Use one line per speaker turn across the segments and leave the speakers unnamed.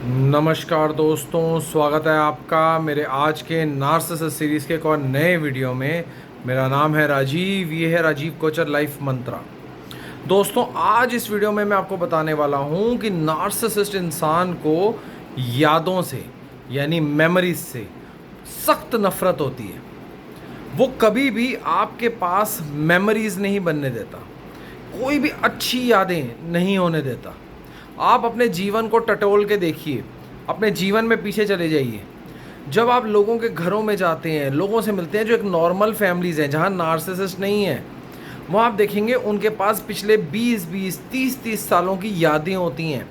नमस्कार दोस्तों, स्वागत है आपका मेरे आज के नार्सिसिस्ट सीरीज़ के एक और नए वीडियो में। मेरा नाम है राजीव, ये है राजीव कोचर लाइफ मंत्रा। दोस्तों, आज इस वीडियो में मैं आपको बताने वाला हूँ कि नार्सिसिस्ट इंसान को यादों से यानी मेमोरीज से सख्त नफ़रत होती है। वो कभी भी आपके पास मेमोरीज नहीं बनने देता, कोई भी अच्छी यादें नहीं होने देता। आप अपने जीवन को टटोल के देखिए, अपने जीवन में पीछे चले जाइए। जब आप लोगों के घरों में जाते हैं, लोगों से मिलते हैं जो एक नॉर्मल फैमिलीज़ हैं जहाँ नार्सिसिस्ट नहीं है, वहाँ आप देखेंगे उनके पास पिछले 20-20, 30-30 सालों की यादें होती हैं,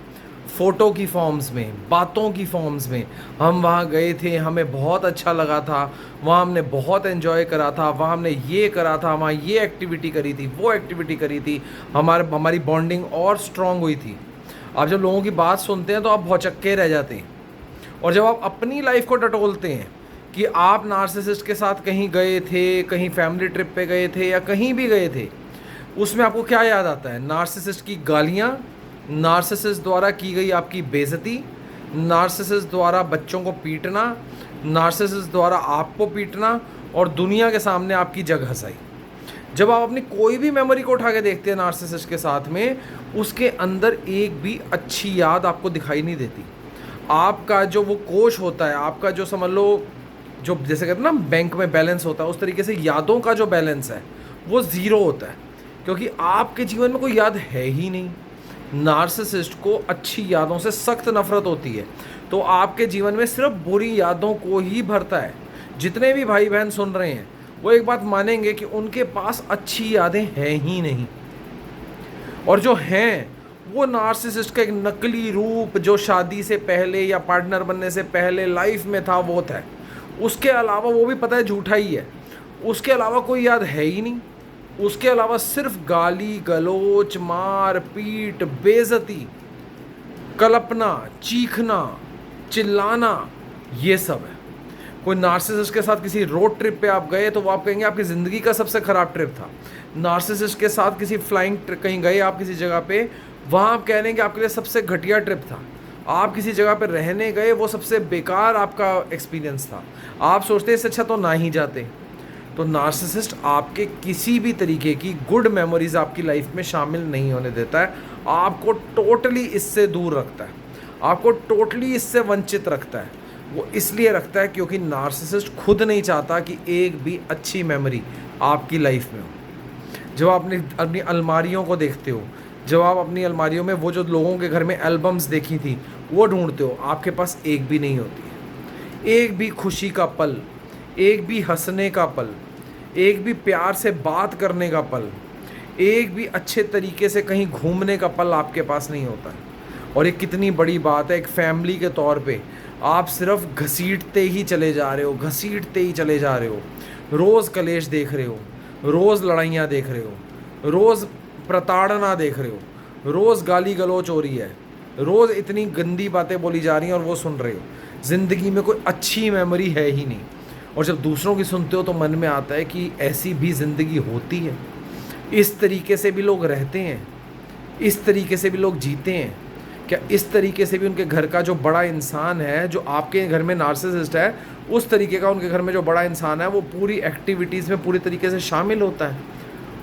फ़ोटो की फॉर्म्स में, बातों की फॉर्म्स में। हम वहाँ गए थे, हमें बहुत अच्छा लगा था, वहाँ हमने बहुत एंजॉय करा था, वहाँ हमने ये करा था, वहाँ ये एक्टिविटी करी थी, वो एक्टिविटी करी थी, हमारी बॉन्डिंग और स्ट्रॉन्ग हुई थी। आप जब लोगों की बात सुनते हैं तो आप भौचक्के रह जाते हैं। और जब आप अपनी लाइफ को टटोलते हैं कि आप नार्सिसिस्ट के साथ कहीं गए थे, कहीं फैमिली ट्रिप पे गए थे या कहीं भी गए थे, उसमें आपको क्या याद आता है? नार्सिसिस्ट की गालियाँ, नार्सिसिस्ट द्वारा की गई आपकी बेइज्जती, नार्सिसिस्ट द्वारा बच्चों को पीटना, नार्सिसिस्ट द्वारा आपको पीटना और दुनिया के सामने आपकी जग हंसाई। जब आप अपनी कोई भी मेमोरी को उठा के देखते हैं नार्सिसिस्ट के साथ में, उसके अंदर एक भी अच्छी याद आपको दिखाई नहीं देती। आपका जो वो कोष होता है, आपका जो समझ लो, जो जैसे कहते हैं ना बैंक में बैलेंस होता है, उस तरीके से यादों का जो बैलेंस है वो ज़ीरो होता है, क्योंकि आपके जीवन में कोई याद है ही नहीं। नार्सिसिस्ट को अच्छी यादों से सख्त नफरत होती है, तो आपके जीवन में सिर्फ बुरी यादों को ही भरता है। जितने भी भाई बहन सुन रहे हैं वो एक बात मानेंगे कि उनके पास अच्छी यादें हैं ही नहीं, और जो हैं वो नार्सिसिस्ट का एक नकली रूप जो शादी से पहले या पार्टनर बनने से पहले लाइफ में था वो था। उसके अलावा वो भी पता है झूठा ही है, उसके अलावा कोई याद है ही नहीं। उसके अलावा सिर्फ गाली गलोच, मार पीट, बेइज्जती, कल्पना, चीखना, चिल्लाना, ये सब है। कोई नार्सिसिस्ट के साथ किसी रोड ट्रिप पे आप गए तो वो आप कहेंगे आपकी ज़िंदगी का सबसे ख़राब ट्रिप था। नार्सिसिस्ट के साथ किसी फ्लाइंग कहीं गए आप किसी जगह पे, वहाँ आप कह रहे हैं कि आपके लिए सबसे घटिया ट्रिप था। आप किसी जगह पे रहने गए, वो सबसे बेकार आपका एक्सपीरियंस था। आप सोचते इससे अच्छा तो ना ही जाते। तो नार्सिसिस्ट आपके किसी भी तरीके की गुड मेमोरीज आपकी लाइफ में शामिल नहीं होने देता है। आपको टोटली इससे दूर रखता है, आपको टोटली इससे वंचित रखता है। वो इसलिए रखता है क्योंकि नार्सिसिस्ट खुद नहीं चाहता कि एक भी अच्छी मेमोरी आपकी लाइफ में हो। जब आप अपनी अलमारियों को देखते हो, जब आप अपनी अलमारियों में वो जो लोगों के घर में एल्बम्स देखी थी वो ढूंढते हो, आपके पास एक भी नहीं होती है। एक भी खुशी का पल, एक भी हंसने का पल, एक भी प्यार से बात करने का पल, एक भी अच्छे तरीके से कहीं घूमने का पल आपके पास नहीं होता है। और ये कितनी बड़ी बात है, एक फैमिली के तौर पे आप सिर्फ घसीटते ही चले जा रहे हो, घसीटते ही चले जा रहे हो। रोज़ कलेश देख रहे हो, रोज़ लड़ाइयाँ देख रहे हो, रोज़ प्रताड़ना देख रहे हो, रोज़ गाली गलौच हो रही है, रोज़ इतनी गंदी बातें बोली जा रही हैं और वो सुन रहे हो। ज़िंदगी में कोई अच्छी मेमोरी है ही नहीं। और जब दूसरों की सुनते हो तो मन में आता है कि ऐसी भी ज़िंदगी होती है, इस तरीके से भी लोग रहते हैं, इस तरीके से भी लोग जीते हैं क्या? इस तरीके से भी उनके घर का जो बड़ा इंसान है, जो आपके घर में नार्सिसिस्ट है, उस तरीके का उनके घर में जो बड़ा इंसान है वो पूरी एक्टिविटीज़ में पूरी तरीके से शामिल होता है,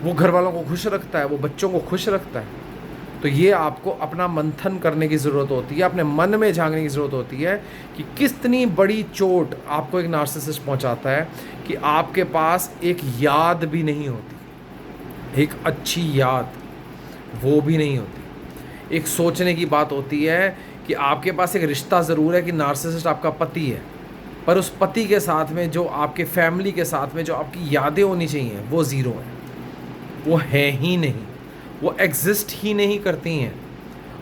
वो घर वालों को खुश रखता है, वो बच्चों को खुश रखता है। तो ये आपको अपना मंथन करने की ज़रूरत होती है, अपने मन में झांकने की ज़रूरत होती है कि कितनी बड़ी चोट आपको एक नार्सिसिस्ट पहुंचाता है कि आपके पास एक याद भी नहीं होती, एक अच्छी याद वो भी नहीं होती। एक सोचने की बात होती है कि आपके पास एक रिश्ता ज़रूर है कि नार्सिसिस्ट आपका पति है, पर उस पति के साथ में जो आपके फैमिली के साथ में जो आपकी यादें होनी चाहिए वो ज़ीरो है, वो है ही नहीं, वो एग्जिस्ट ही नहीं करती हैं।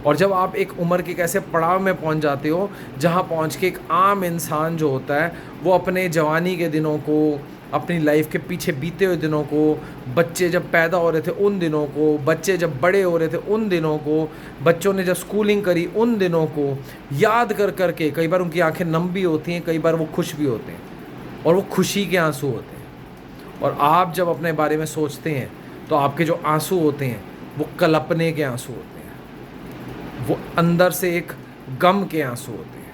और जब आप एक उम्र के कैसे पड़ाव में पहुंच जाते हो जहां पहुंच के एक आम इंसान जो होता है वो अपने जवानी के दिनों को, अपनी लाइफ के पीछे बीते हुए दिनों को, बच्चे जब पैदा हो रहे थे उन दिनों को, बच्चे जब बड़े हो रहे थे उन दिनों को, बच्चों ने जब स्कूलिंग करी उन दिनों को याद कर कर के, कई बार उनकी आंखें नम भी होती हैं, कई बार वो खुश भी होते हैं और वो खुशी के आंसू होते हैं। और आप जब अपने बारे में सोचते हैं तो आपके जो आंसू होते हैं वो कल्पने के आंसू होते हैं, वो अंदर से एक गम के आंसू होते हैं।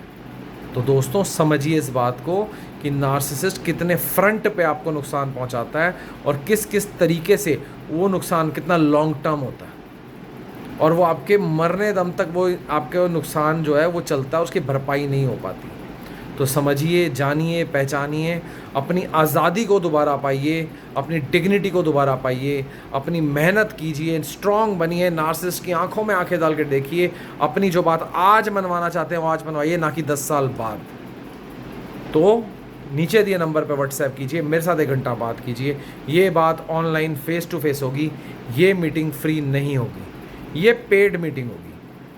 तो दोस्तों समझिए इस बात को कि नार्सिसिस्ट कितने फ्रंट पे आपको नुकसान पहुंचाता है और किस किस तरीके से वो नुकसान कितना लॉन्ग टर्म होता है, और वो आपके मरने दम तक वो आपके नुकसान जो है वो चलता है, उसकी भरपाई नहीं हो पाती। तो समझिए, जानिए, पहचानिए, अपनी आज़ादी को दोबारा पाइए, अपनी डिग्निटी को दोबारा पाइए, अपनी मेहनत कीजिए, स्ट्रांग बनिए, नार्सिसिस्ट की आंखों में आंखें डाल कर देखिए, अपनी जो बात आज मनवाना चाहते हैं वो आज मनवाइए, ना कि 10 साल बाद। तो नीचे दिए नंबर पर व्हाट्सएप कीजिए, मेरे साथ 1 घंटा बात कीजिए। ये बात ऑनलाइन फेस टू फेस होगी, ये मीटिंग फ्री नहीं होगी, ये पेड मीटिंग होगी।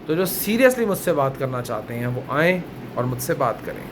तो जो सीरियसली मुझसे बात करना चाहते हैं वो आएँ और मुझसे बात करें।